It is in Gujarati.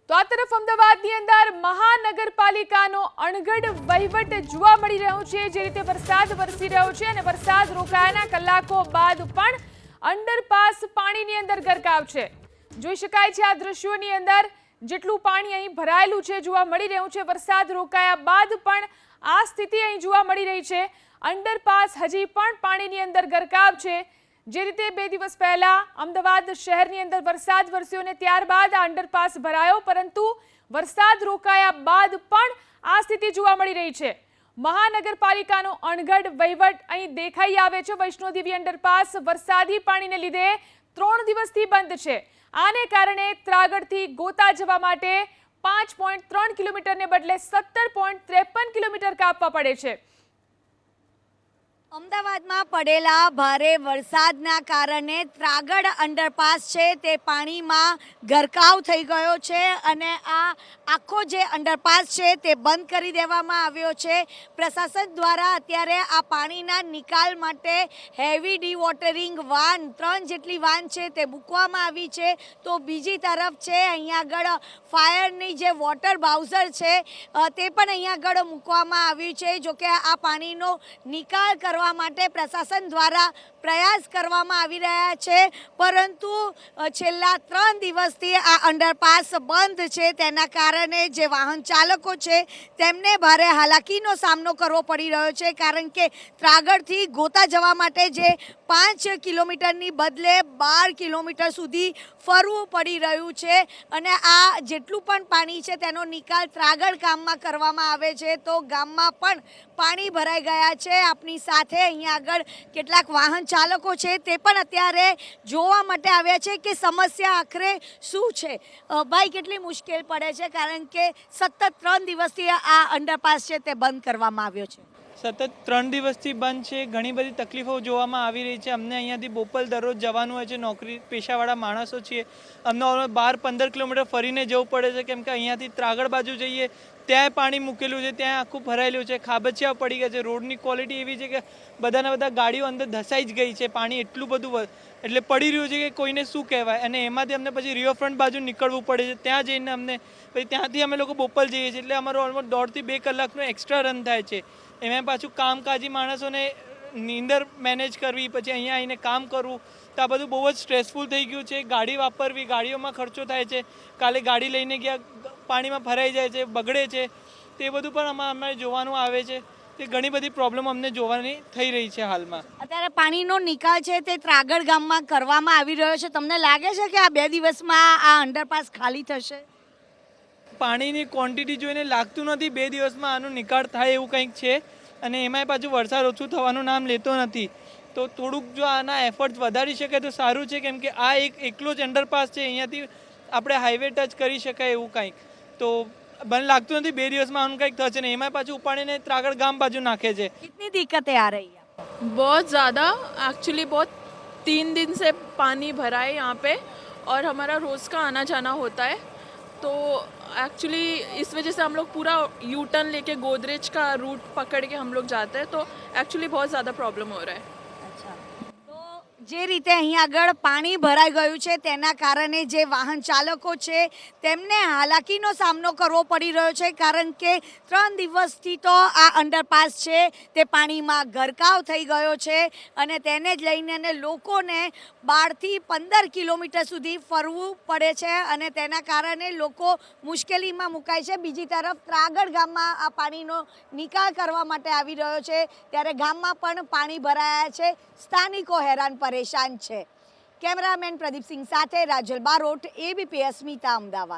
તો આ તરફ અમદાવાદની અંદર મહાનગરપાલિકાનો અણઘડ વહીવટ જોવા મળી રહ્યો છે। જે રીતે વરસાદ વરસી રહ્યો છે અને વરસાદ રોકાયાના કલાકો બાદ પણ અંડરપાસ પાણીની અંદર ગરકાવ છે। જોઈ શકાય છે આ દ્રશ્યોની અંદર જેટલું પાણી અહીં ભરાયેલું છે જોવા મળી રહ્યું છે। વરસાદ રોકાયા બાદ પણ આ સ્થિતિ અહીં જોવા મળી રહી છે। અંડરપાસ હજી પણ પાણીની અંદર ગરકાવ છે। જે રીતે 2 દિવસ પહેલા અમદાવાદ શહેરની અંદર વરસાદ વરસ્યો અને ત્યારબાદ આ અંડરપાસ ભરાયો, પરંતુ વરસાદ રોકાયા બાદ પણ આ સ્થિતિ જોવા મળી રહી છે। મહાનગરપાલિકાનો અણઘડ વહીવટ અહીં દેખાઈ આવે છે। વૈષ્ણોદેવી અંડરપાસ વરસાદી પાણીને લીધે 3 દિવસથી બંધ છે। આને કારણે ત્રાગડથી ગોતા જવા માટે 5.3 કિલોમીટરને બદલે 17.53 કિલોમીટર કાપવા પડે છે। અમદાવાદમાં પડેલા ભારે વરસાદના કારણે ત્રાગડ અંડરપાસ છે તે પાણીમાં ગરકાવ થઈ ગયો છે અને આ આખો જે અંડરપાસ છે તે બંધ કરી દેવામાં આવ્યો છે। પ્રશાસન દ્વારા અત્યારે આ પાણીના નિકાલ માટે હેવી ડીવોટરિંગ વાન 3 જેટલી વાન છે તે મૂકવામાં આવી છે। તો બીજી તરફ છે અહીંયા આગળ ફાયરની જે વોટર બાઉઝર છે તે પણ અહીંયા આગળ મૂકવામાં આવ્યું છે। જોકે આ પાણીનો નિકાલ કરવા માટે પ્રશાસન દ્વારા પ્રયાસ કરવામાં આવી રહ્યા છે, પરંતુ છેલ્લા 3 દિવસથી આ અંડરપાસ બંધ છે। તેના કારણે જે વાહન ચાલકો છે તેમને ભારે હાલાકીનો સામનો કરવો પડી રહ્યો છે, કારણ કે ત્રાગડથી ગોતા જવા માટે જે 5 કિલોમીટરની બદલે 12 કિલોમીટર સુધી ફરવું પડી રહ્યું છે અને આ જેટલું પણ પાણી છે તેનો નિકાલ ત્રાગડ ગામમાં કરવામાં આવે છે તો ગામમાં પણ પાણી ભરાઈ ગયા છે। આપની સાથે અહીંયા આગળ કેટલાક વાહન ચાલકો છે તે પણ અત્યારે જોવા માટે આવ્યા છે કે સમસ્યા આખરે શું છે। ભાઈ, કેટલી મુશ્કેલ પડે છે, કારણ કે સતત 3 દિવસથી આ અંડરપાસ છે તે બંધ કરવામાં આવ્યો છે? સતત 3 દિવસથી બંધ છે। ઘણી બધી તકલીફો જોવામાં આવી રહી છે। અમને અહીંયાથી બોપલ દરરોજ જવાનું હોય છે, નોકરી પેશાવાળા માણસો છીએ। અમને 12-15 કિલોમીટર ફરીને જવું પડે છે, કેમ કે અહીંયાથી ત્રાગડ બાજુ જઈએ ત્યાં પાણી મૂકેલું છે, ત્યાં આખું ભરાયેલું છે, ખાબચિયા પડી ગયા છે। રોડની ક્વોલિટી એવી છે કે બધા ગાડીઓ અંદર ધસાઈ જ ગઈ છે। પાણી એટલું બધું એટલે પડી રહ્યું છે કે કોઈને શું કહેવાય। અને એમાંથી અમને પછી રિવરફ્રન્ટ બાજુ નીકળવું પડે છે, ત્યાં જઈને અમને પછી ત્યાંથી અમે લોકો બોપલ જઈએ છીએ, એટલે અમારો ઓલમોસ્ટ 1.5 થી 2 કલાકનો એક્સ્ટ્રા રન થાય છે। એમાં પાછું કામકાજી માણસોને નીંદર મેનેજ કરવી, પછી અહીંયા આવીને કામ કરવું, તો આ બધું બહુ જ સ્ટ્રેસફુલ થઈ ગયું છે। ગાડી વાપરવી, ગાડીઓમાં ખર્ચો થાય છે, કાલે ગાડી લઈને ગયા પાણીમાં ભરાઈ જાય છે, બગડે છે, તે બધું પણ અમારે જોવાનું આવે છે। તે ઘણી બધી પ્રોબ્લેમ અમને જોવાની થઈ રહી છે હાલમાં। અત્યારે પાણીનો નિકાલ છે તે ત્રાગડ ગામમાં કરવામાં આવી રહ્યો છે। તમને લાગે છે કે આ 2 દિવસમાં આ અંડરપાસ ખાલી થશે? પાણીની ક્વોન્ટિટી જોઈને લાગતું નથી 2 દિવસમાં આનો નિકાલ થાય એવું કંઈક છે, અને એમાંય પાછું વરસાદ ઓછું થવાનું નામ લેતો નથી। તો થોડુંક જો આના એફર્ટ્સ વધારી શકે તો સારું છે, કેમ કે આ એકલો જ અંડરપાસ છે, અહીંયાથી આપણે હાઈવે ટચ કરી શકાય એવું કંઈક। તો મને લાગતું નથી 2 દિવસમાં આનું કંઈક થશે ને એમાંય પાછું ઉપાડીને ત્રાગડ ગામ બાજુ નાખે છે। कितनी दिक्कतें आ रही है? बहुत ज़्यादा, एक्चुअली बहुत 3 दिन से पानी भरा है यहाँ पे और हमारा रोज़ का आना जाना होता है, तो एक्चुअली इस वजह से हम लोग पूरा यू टर्न लेके गोदरेज का रूट पकड़ के हम लोग जाते हैं, तो एक्चुअली बहुत ज़्यादा प्रॉब्लम हो रहा है। જે રીતે અહીં આગળ પાણી ભરાઈ ગયું છે તેના કારણે જે વાહન ચાલકો છે તેમને હાલાકીનો સામનો કરવો પડી રહ્યો છે, કારણ કે 3 દિવસથી તો આ અંડરપાસ છે તે પાણીમાં ગરકાવ થઈ ગયો છે અને તેને જ લઈને લોકોને 12 થી 15 કિલોમીટર સુધી ફરવું પડે છે અને તેના કારણે લોકો મુશ્કેલીમાં મુકાય છે। બીજી તરફ ત્રાગડ ગામમાં આ પાણીનો નિકાલ કરવા માટે આવી રહ્યો છે, ત્યારે ગામમાં પણ પાણી ભરાયા છે, સ્થાનિકો હેરાન પરેશાન છે। કેમેરામેન પ્રદીપસિંહ સાથે રાજલ બારોટ, ABP અસ્મિતા, અમદાવાદ।